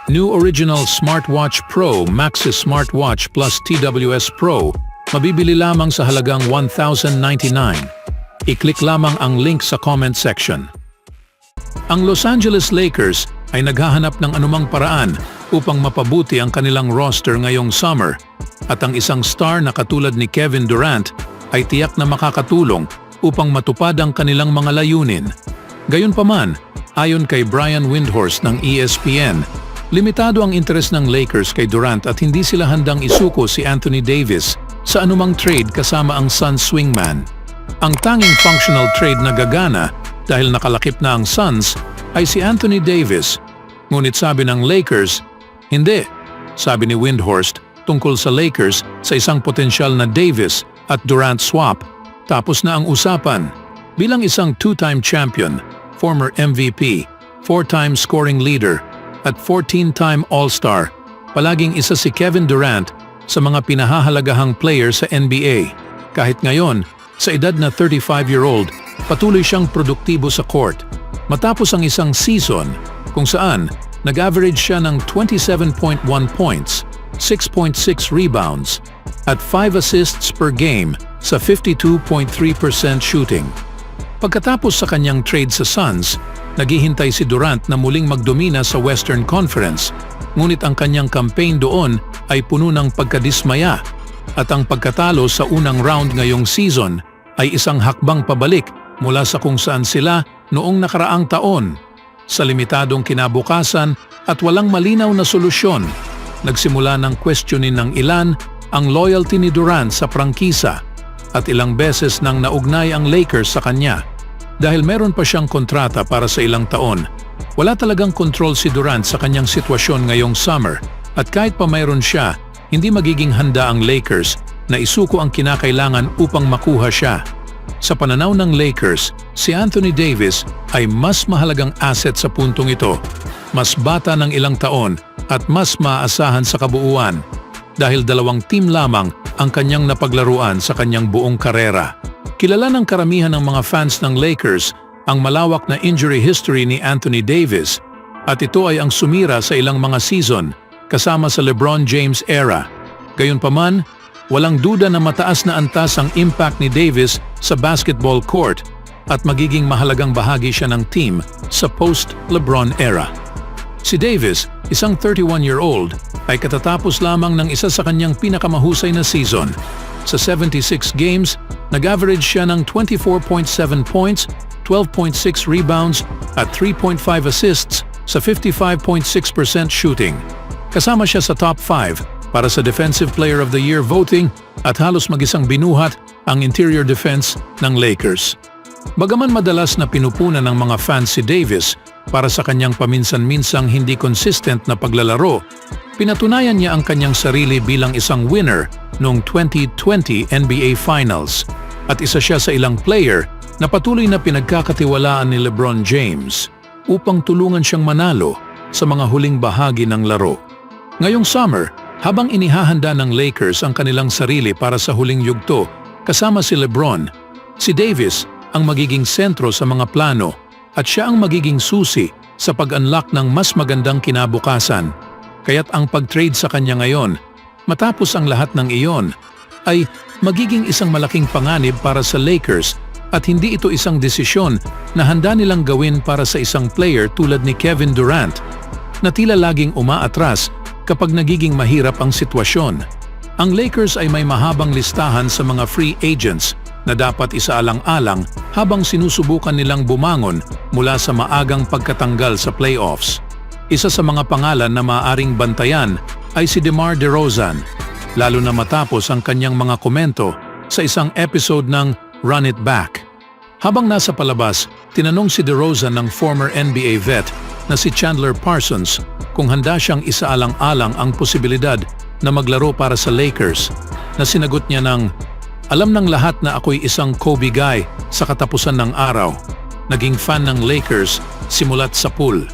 New Original Smartwatch Pro Maxis Smartwatch plus TWS Pro, mabibili lamang sa halagang $1,099. I-click lamang ang link sa comment section. Ang Los Angeles Lakers ay naghahanap ng anumang paraan upang mapabuti ang kanilang roster ngayong summer, at ang isang star na katulad ni Kevin Durant ay tiyak na makakatulong upang matupad ang kanilang mga layunin. Gayunpaman, ayon kay Brian Windhorst ng ESPN, limitado ang interes ng Lakers kay Durant at hindi sila handang isuko si Anthony Davis sa anumang trade kasama ang Suns swingman. Ang tanging functional trade na gagana dahil nakalakip na ang Suns ay si Anthony Davis. Ngunit sabi ng Lakers, hindi. Sabi ni Windhorst tungkol sa Lakers sa isang potensyal na Davis at Durant swap, tapos na ang usapan. Bilang isang two-time champion, former MVP, four-time scoring leader, at 14-time All-Star, palaging isa si Kevin Durant sa mga pinahahalagahang player sa NBA. Kahit ngayon, sa edad na 35-year-old, patuloy siyang produktibo sa court. Matapos ang isang season kung saan nag-average siya ng 27.1 points, 6.6 rebounds, at 5 assists per game sa 52.3% shooting. Pagkatapos sa kanyang trade sa Suns, naghihintay si Durant na muling magdomina sa Western Conference, ngunit ang kanyang campaign doon ay puno ng pagkadismaya, at ang pagkatalo sa unang round ngayong season ay isang hakbang pabalik mula sa kung saan sila noong nakaraang taon. Sa limitadong kinabukasan at walang malinaw na solusyon, nagsimula ng questionin ng ilan ang loyalty ni Durant sa prangkisa, at ilang beses nang naugnay ang Lakers sa kanya. Dahil meron pa siyang kontrata para sa ilang taon, wala talagang control si Durant sa kanyang sitwasyon ngayong summer, at kahit pa mayroon siya, hindi magiging handa ang Lakers na isuko ang kinakailangan upang makuha siya. Sa pananaw ng Lakers, si Anthony Davis ay mas mahalagang asset sa puntong ito, mas bata ng ilang taon at mas maaasahan sa kabuuan, dahil 2 team lamang ang kanyang napaglaruan sa kanyang buong karera. Kilala ng karamihan ng mga fans ng Lakers ang malawak na injury history ni Anthony Davis, at ito ay ang sumira sa ilang mga season kasama sa LeBron James era. Gayunpaman, walang duda na mataas na antas ang impact ni Davis sa basketball court at magiging mahalagang bahagi siya ng team sa post-LeBron era. Si Davis, isang 31-year-old, ay katatapos lamang ng isa sa kanyang pinakamahusay na season. Sa 76 games, nag-average siya ng 24.7 points, 12.6 rebounds at 3.5 assists sa 55.6% shooting. Kasama siya sa top 5 para sa Defensive Player of the Year voting at halos mag-isang binuhat ang interior defense ng Lakers. Bagaman madalas na pinupunan ng mga fans si Davis para sa kanyang paminsan-minsang hindi consistent na paglalaro, pinatunayan niya ang kanyang sarili bilang isang winner noong 2020 NBA Finals, at isa siya sa ilang player na patuloy na pinagkakatiwalaan ni LeBron James upang tulungan siyang manalo sa mga huling bahagi ng laro. Ngayong summer, habang inihahanda ng Lakers ang kanilang sarili para sa huling yugto kasama si LeBron, si Davis ang magiging sentro sa mga plano at siya ang magiging susi sa pag-unlock ng mas magandang kinabukasan. Kaya't ang pag-trade sa kanya ngayon, matapos ang lahat ng iyon, ay magiging isang malaking panganib para sa Lakers, at hindi ito isang desisyon na handa nilang gawin para sa isang player tulad ni Kevin Durant, na tila laging umaatras kapag nagiging mahirap ang sitwasyon. Ang Lakers ay may mahabang listahan sa mga free agents na dapat isaalang-alang habang sinusubukan nilang bumangon mula sa maagang pagkatanggal sa playoffs. Isa sa mga pangalan na maaaring bantayan ay si DeMar DeRozan, lalo na matapos ang kanyang mga komento sa isang episode ng Run It Back. Habang nasa palabas, tinanong si DeRozan ng former NBA vet na si Chandler Parsons kung handa siyang isaalang-alang ang posibilidad na maglaro para sa Lakers, na sinagot niya ng, "Alam ng lahat na ako'y isang Kobe guy sa katapusan ng araw. Naging fan ng Lakers simulat sa pool."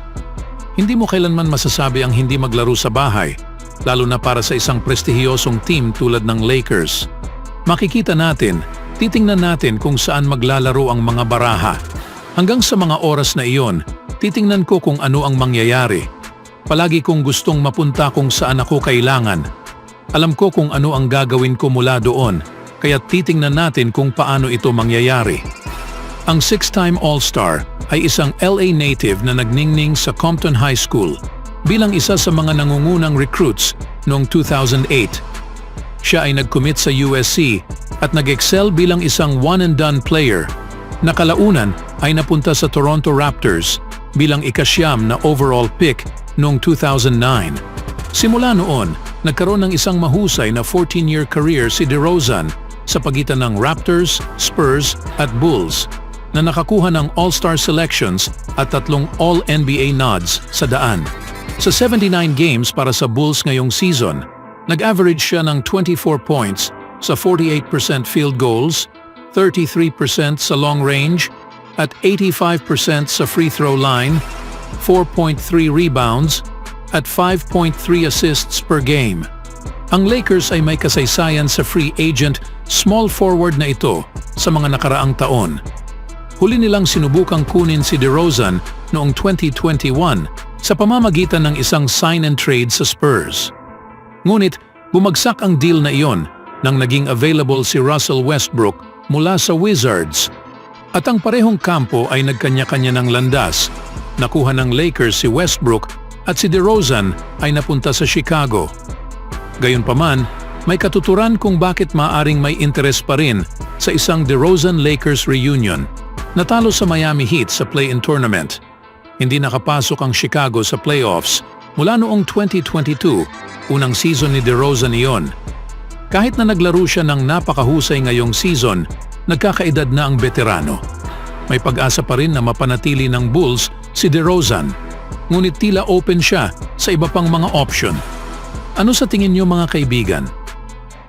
Hindi mo kailanman masasabi ang hindi maglaro sa bahay, lalo na para sa isang prestihiyosong team tulad ng Lakers. Makikita natin, titingnan natin kung saan maglalaro ang mga baraha. Hanggang sa mga oras na iyon, titingnan ko kung ano ang mangyayari. Palagi kong gustong mapunta kung saan ako kailangan. Alam ko kung ano ang gagawin ko mula doon, kaya titingnan natin kung paano ito mangyayari. Ang 6-time All-Star ay isang LA native na nagningning sa Compton High School bilang isa sa mga nangungunang recruits noong 2008. Siya ay nag-commit sa USC at nag-excel bilang isang one-and-done player. Nakalaunan ay napunta sa Toronto Raptors bilang ika-9 na overall pick noong 2009. Simula noon, nagkaroon ng isang mahusay na 14-year career si DeRozan sa pagitan ng Raptors, Spurs at Bulls na nakakuha ng All-Star selections at 3 All-NBA nods sa daan. Sa 79 games para sa Bulls ngayong season, nag-average siya ng 24 points sa 48% field goals, 33% sa long range, at 85% sa free throw line, 4.3 rebounds, at 5.3 assists per game. Ang Lakers ay may kasaysayan sa free agent small forward na ito sa mga nakaraang taon. Huli nilang sinubukang kunin si DeRozan noong 2021 sa pamamagitan ng isang sign and trade sa Spurs. Ngunit bumagsak ang deal na iyon nang naging available si Russell Westbrook mula sa Wizards. At ang parehong kampo ay nagkanya-kanya ng landas. Nakuha ng Lakers si Westbrook at si DeRozan ay napunta sa Chicago. Gayunpaman, may katuturan kung bakit maaring may interes pa rin sa isang DeRozan-Lakers reunion. Natalo sa Miami Heat sa play-in tournament. Hindi nakapasok ang Chicago sa playoffs mula noong 2022, unang season ni DeRozan iyon. Kahit na naglaro siya ng napakahusay ngayong season, nagkakaedad na ang veterano. May pag-asa pa rin na mapanatili ng Bulls si DeRozan, ngunit tila open siya sa iba pang mga option. Ano sa tingin niyo mga kaibigan?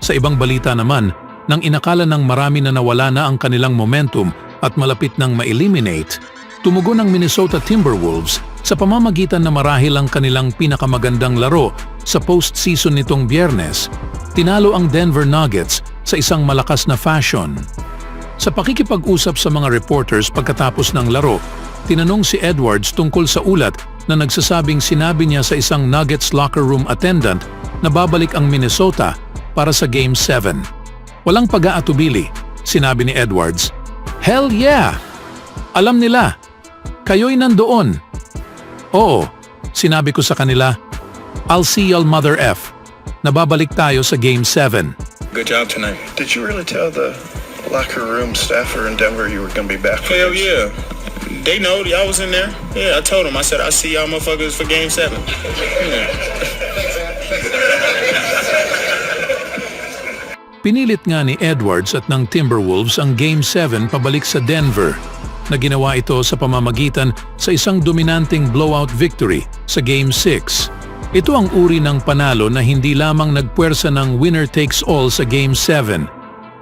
Sa ibang balita naman, nang inakala ng marami na nawala na ang kanilang momentum at malapit nang ma-eliminate, tumugon ang Minnesota Timberwolves sa pamamagitan na marahil ang kanilang pinakamagandang laro sa postseason nitong Biyernes. Tinalo ang Denver Nuggets sa isang malakas na fashion. Sa pakikipag-usap sa mga reporters pagkatapos ng laro, tinanong si Edwards tungkol sa ulat na nagsasabing sinabi niya sa isang Nuggets locker room attendant na babalik ang Minnesota para sa Game 7. Walang pag-aatubili, sinabi ni Edwards. Hell yeah! Alam nila. Kayo'y nandoon. Oo, sinabi ko sa kanila, I'll see y'all mother F. Nababalik tayo sa Game 7. Good job tonight. Did you really tell the locker room staffer in Denver you were going to be back for Hell games? yeah. They know I was in there. Yeah, I told them. I said, I'll see y'all motherfuckers for Game 7. Yeah. Pinilit nga ni Edwards at ng Timberwolves ang Game 7 pabalik sa Denver, na ginawa ito sa pamamagitan sa isang dominanteng blowout victory sa Game 6. Ito ang uri ng panalo na hindi lamang nagpuwersa ng winner takes all sa Game 7,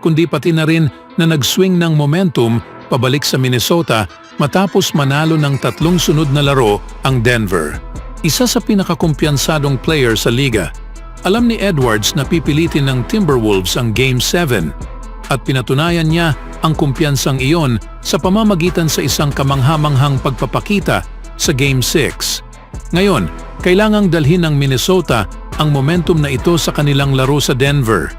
kundi pati na rin na nag-swing ng momentum pabalik sa Minnesota matapos manalo ng 3 sunod na laro ang Denver. Isa sa pinakakumpiyansadong player sa liga. Alam ni Edwards na pipilitin ng Timberwolves ang Game 7 at pinatunayan niya ang kumpiyansang iyon sa pamamagitan sa isang kamangha-manghang pagpapakita sa Game 6. Ngayon, kailangang dalhin ng Minnesota ang momentum na ito sa kanilang laro sa Denver.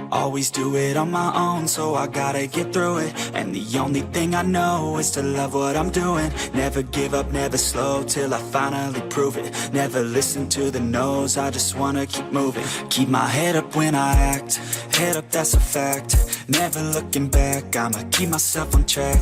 Always do it on my own, so I gotta get through it. And the only thing I know is to love what I'm doing. Never give up, never slow, till I finally prove it. Never listen to the no's, I just wanna keep moving. Keep my head up when I act, head up, that's a fact. Never looking back, I'ma keep myself on track.